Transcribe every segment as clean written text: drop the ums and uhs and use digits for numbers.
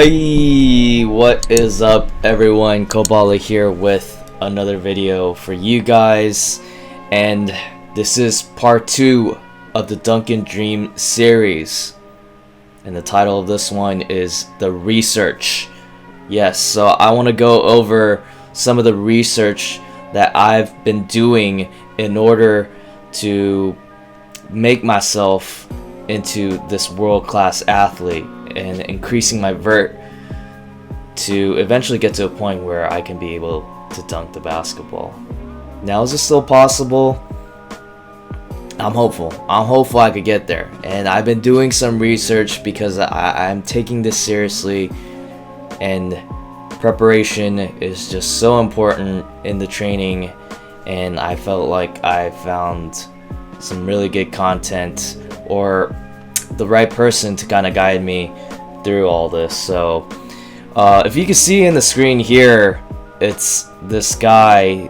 Hey, what is up everyone? Koballa here with another video for you guys, and this is part 2 of the Dunkin Dream series, and the title of this one is The Research. Yes, so I want to go over some of the research that I've been doing in order to make myself into this world-class athlete and increasing my vert to eventually get to a point where I can be able to dunk the basketball. Now, is this still possible? I'm hopeful I could get there, and I've been doing some research because I'm taking this seriously, and preparation is just so important in the training, and I felt like I found some really good content or the right person to kind of guide me through all this. So if you can see in the screen here, it's this guy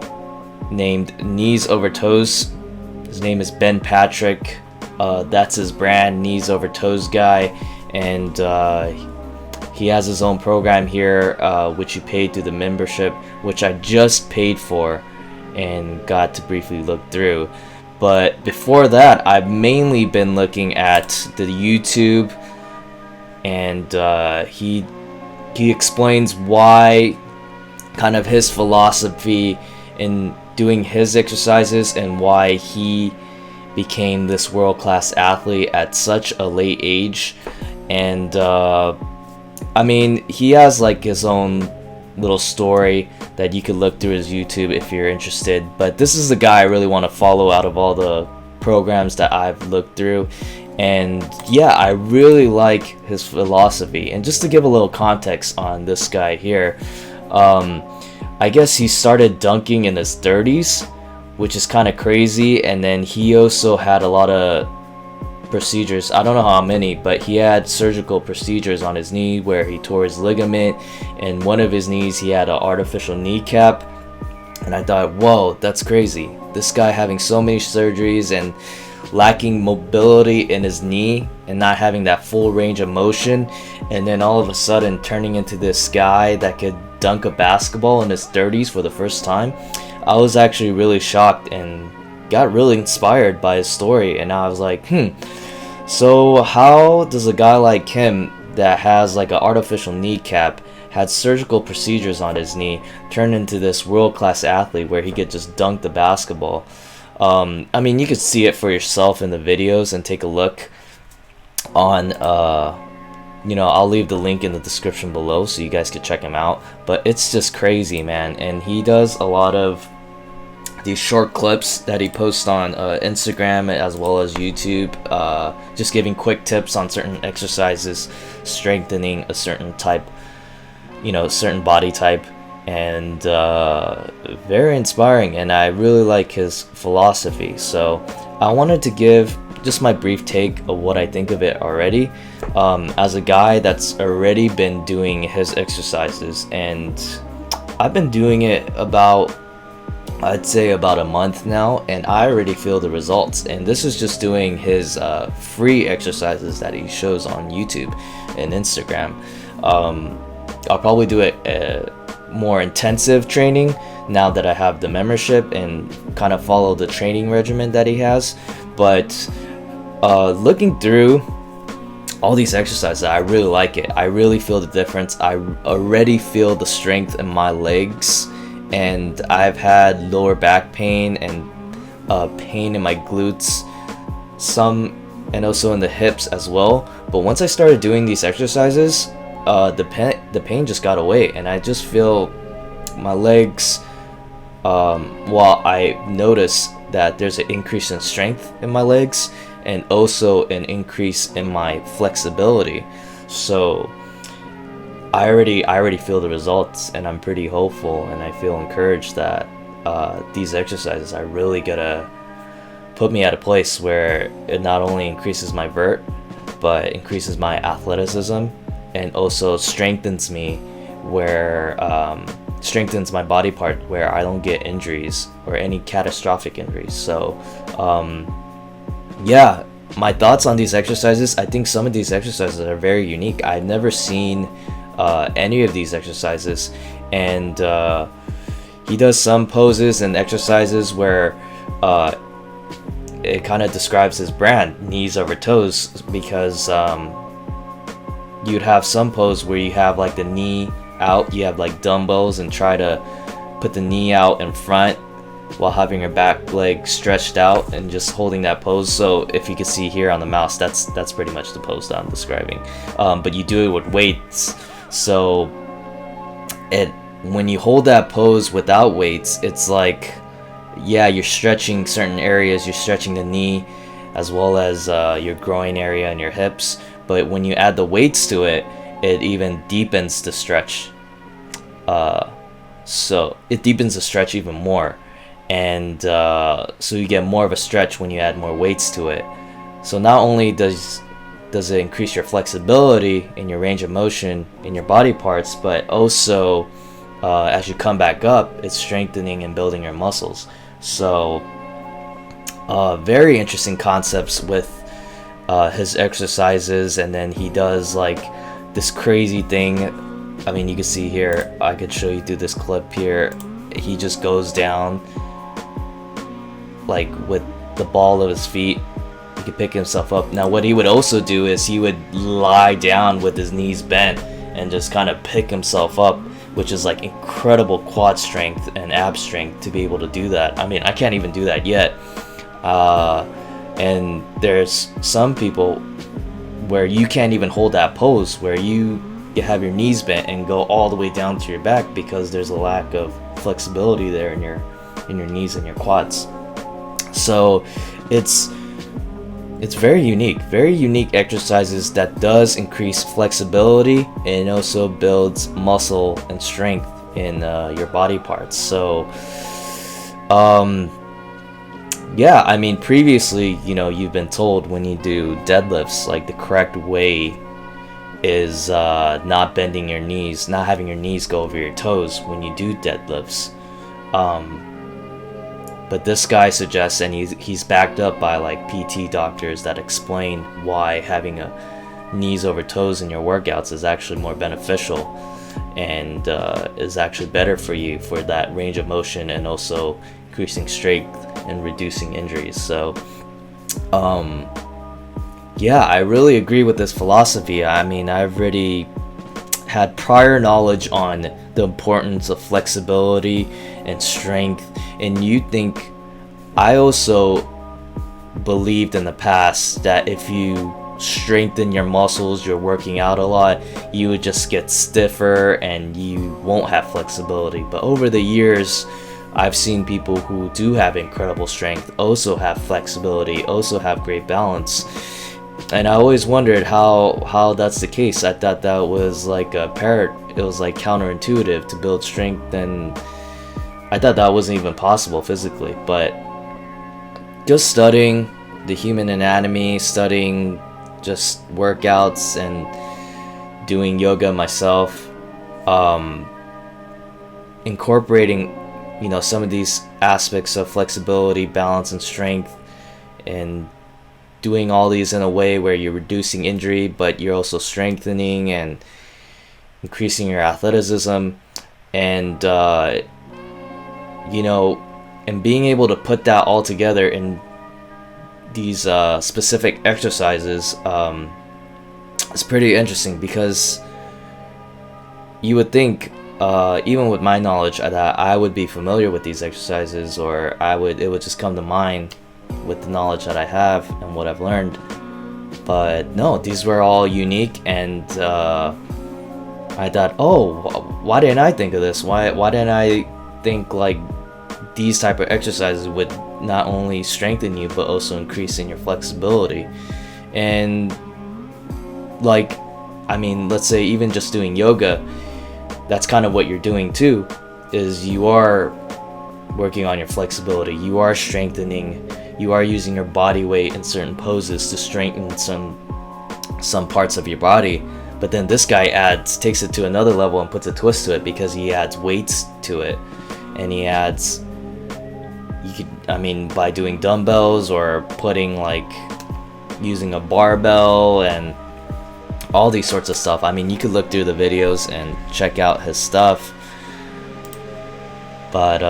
named Knees Over Toes. His name is Ben Patrick. That's his brand, Knees Over Toes guy, and he has his own program here, which you paid through the membership, which I just paid for and got to briefly look through. But before that, I've mainly been looking at the YouTube, and he explains why, kind of his philosophy in doing his exercises, and why he became this world-class athlete at such a late age. And I mean, he has like his own little story that you could look through his YouTube if you're interested, but this is the guy I really want to follow out of all the programs that I've looked through. And yeah, I really like his philosophy. And just to give a little context on this guy here, I guess he started dunking in his 30s, which is kind of crazy. And then he also had a lot of procedures. I don't know how many, but he had surgical procedures on his knee where he tore his ligament, and one of his knees he had an artificial kneecap. And I thought, whoa, that's crazy. This guy having so many surgeries and lacking mobility in his knee and not having that full range of motion, and then all of a sudden turning into this guy that could dunk a basketball in his 30s for the first time. I was actually really shocked and got really inspired by his story, and I was like, so how does a guy like him that has like an artificial kneecap, had surgical procedures on his knee, turn into this world-class athlete where he could just dunk the basketball? I mean, you could see it for yourself in the videos and take a look on I'll leave the link in the description below so you guys could check him out. But it's just crazy, man. And he does a lot of these short clips that he posts on Instagram as well as YouTube, just giving quick tips on certain exercises, strengthening a certain type, certain body type, and very inspiring, and I really like his philosophy. So I wanted to give just my brief take of what I think of it already, as a guy that's already been doing his exercises, and I've been doing it I'd say about a month now, and I already feel the results. And this is just doing his free exercises that he shows on YouTube and Instagram. I'll probably do it more intensive training now that I have the membership and kind of follow the training regimen that he has. But looking through all these exercises, I really like it. I really feel the difference. I already feel the strength in my legs, and I've had lower back pain and pain in my glutes, and also in the hips as well. But once I started doing these exercises, the pain just got away, and I just feel my legs, while I notice that there's an increase in strength in my legs and also an increase in my flexibility. So I already feel the results, and I'm pretty hopeful, and I feel encouraged that these exercises are really gonna put me at a place where it not only increases my vert, but increases my athleticism, and also strengthens me where strengthens my body part where I don't get injuries or any catastrophic injuries. So yeah, my thoughts on these exercises, I think some of these exercises are very unique. I've never seen any of these exercises. And he does some poses and exercises where it kind of describes his brand, knees over toes, because you'd have some pose where you have like the knee out, you have like dumbbells, and try to put the knee out in front while having your back leg stretched out and just holding that pose. So if you can see here on the mouse, that's pretty much the pose that I'm describing. But you do it with weights. So when you hold that pose without weights, it's like, yeah, you're stretching certain areas. You're stretching the knee as well as your groin area and your hips. But when you add the weights to it, it even deepens the stretch. So it deepens the stretch even more. And so you get more of a stretch when you add more weights to it. So not only does it increase your flexibility in your range of motion in your body parts, but also as you come back up, it's strengthening and building your muscles. So very interesting concepts with his exercises. And then he does like this crazy thing. I mean, you can see here, I could show you through this clip here, he just goes down like with the ball of his feet. He could pick himself up. Now what he would also do is he would lie down with his knees bent and just kind of pick himself up, which is like incredible quad strength and ab strength to be able to do that. I mean, I can't even do that yet. And there's some people where you can't even hold that pose, where you have your knees bent and go all the way down to your back because there's a lack of flexibility there in your knees and your quads. So it's very unique exercises that does increase flexibility and also builds muscle and strength in your body parts. So yeah, I mean, previously, you know, you've been told when you do deadlifts, like the correct way is not bending your knees, not having your knees go over your toes when you do deadlifts. But this guy suggests, and he's backed up by like PT doctors that explain why having a knees over toes in your workouts is actually more beneficial and is actually better for you for that range of motion and also increasing strength and reducing injuries. So yeah, I really agree with this philosophy. I mean, I've already had prior knowledge on the importance of flexibility and strength, and you think I also believed in the past that if you strengthen your muscles, you're working out a lot, you would just get stiffer and you won't have flexibility. But over the years, I've seen people who do have incredible strength also have flexibility, also have great balance. And I always wondered how that's the case. I thought that was like it was like counterintuitive to build strength, and I thought that wasn't even possible physically. But just studying the human anatomy, studying just workouts and doing yoga myself, incorporating, you know, some of these aspects of flexibility, balance, and strength, and doing all these in a way where you're reducing injury, but you're also strengthening and increasing your athleticism, and you know, and being able to put that all together in these specific exercises is pretty interesting, because you would think even with my knowledge that I would be familiar with these exercises, or it would just come to mind with the knowledge that I have and what I've learned. But no, these were all unique, and I thought, oh, why didn't I think of this? Why didn't I think like these type of exercises would not only strengthen you but also increasing your flexibility? And like, I mean, let's say even just doing yoga, that's kind of what you're doing too, is you are working on your flexibility, you are strengthening, you are using your body weight in certain poses to strengthen some parts of your body. But then this guy takes it to another level and puts a twist to it, because he adds weights to it, and he adds, by doing dumbbells or putting like using a barbell and all these sorts of stuff. I mean, you could look through the videos and check out his stuff, but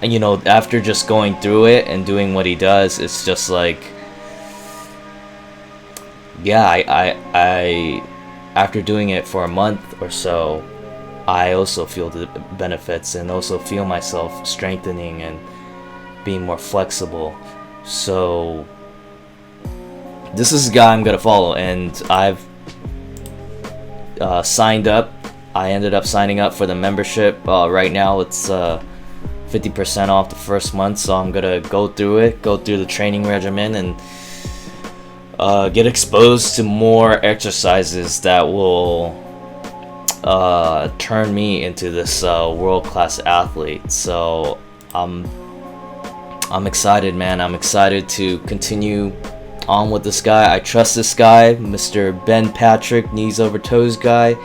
you know, after just going through it and doing what he does, it's just like, yeah, I after doing it for a month or so, I also feel the benefits and also feel myself strengthening and being more flexible. So this is the guy I'm gonna follow, and I've signed up. I ended up signing up for the membership. Right now it's 50% off the first month, so I'm gonna go through the training regimen, and get exposed to more exercises that will turn me into this world-class athlete. So I'm excited, man. I'm excited to continue on with this guy. I trust this guy, Mr. Ben Patrick, knees over toes guy.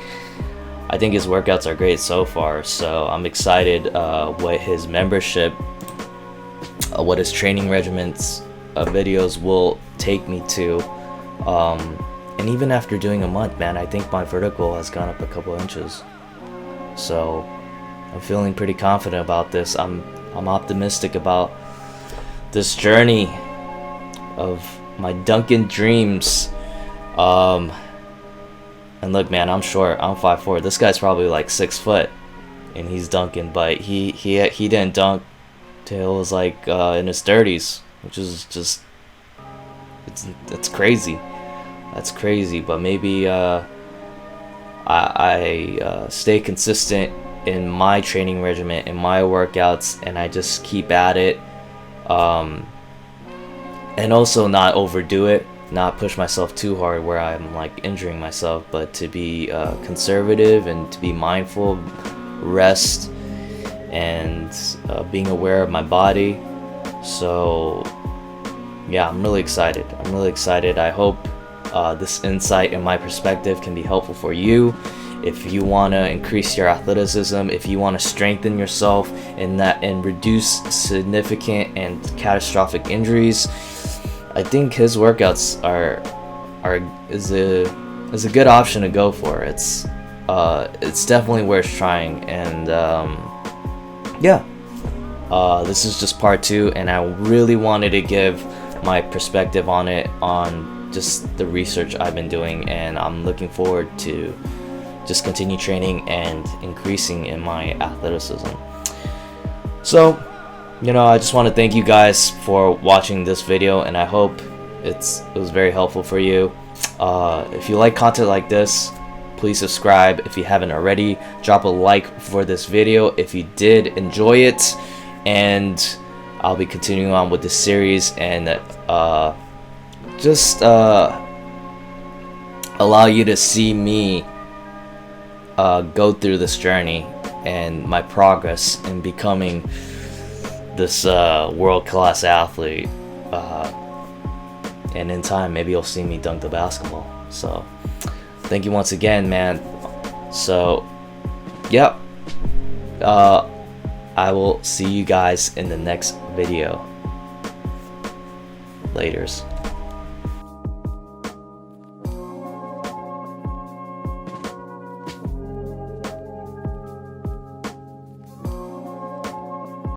I think his workouts are great so far, so I'm excited what his membership, what his training regimens videos will take me to. And even after doing a month, man, I think my vertical has gone up a couple inches. So I'm feeling pretty confident about this. I'm optimistic about this journey of my Dunkin dreams. And look, man, I'm short. I'm 5'4". This guy's probably like 6 foot, and he's dunking. But he didn't dunk till it was like in his 30s, which is just it's crazy. That's crazy. But maybe I stay consistent in my training regimen, in my workouts, and I just keep at it. And also not overdo it, not push myself too hard where I'm like injuring myself, but to be conservative and to be mindful, rest, and being aware of my body. So yeah, I'm really excited. I hope this insight and my perspective can be helpful for you. If you want to increase your athleticism, if you want to strengthen yourself and reduce significant and catastrophic injuries, I think his workouts is a good option to go for. It's definitely worth trying. And yeah, this is just part 2, and I really wanted to give my perspective on it, on just the research I've been doing, and I'm looking forward to just continue training and increasing in my athleticism. So, you know, I just want to thank you guys for watching this video, and I hope it was very helpful for you. If you like content like this, please subscribe. If you haven't already, drop a like for this video if you did enjoy it, and I'll be continuing on with this series, and just allow you to see me go through this journey and my progress in becoming this world-class athlete, and in time maybe you'll see me dunk the basketball. So thank you once again, man. So yep, I will see you guys in the next video. Laters.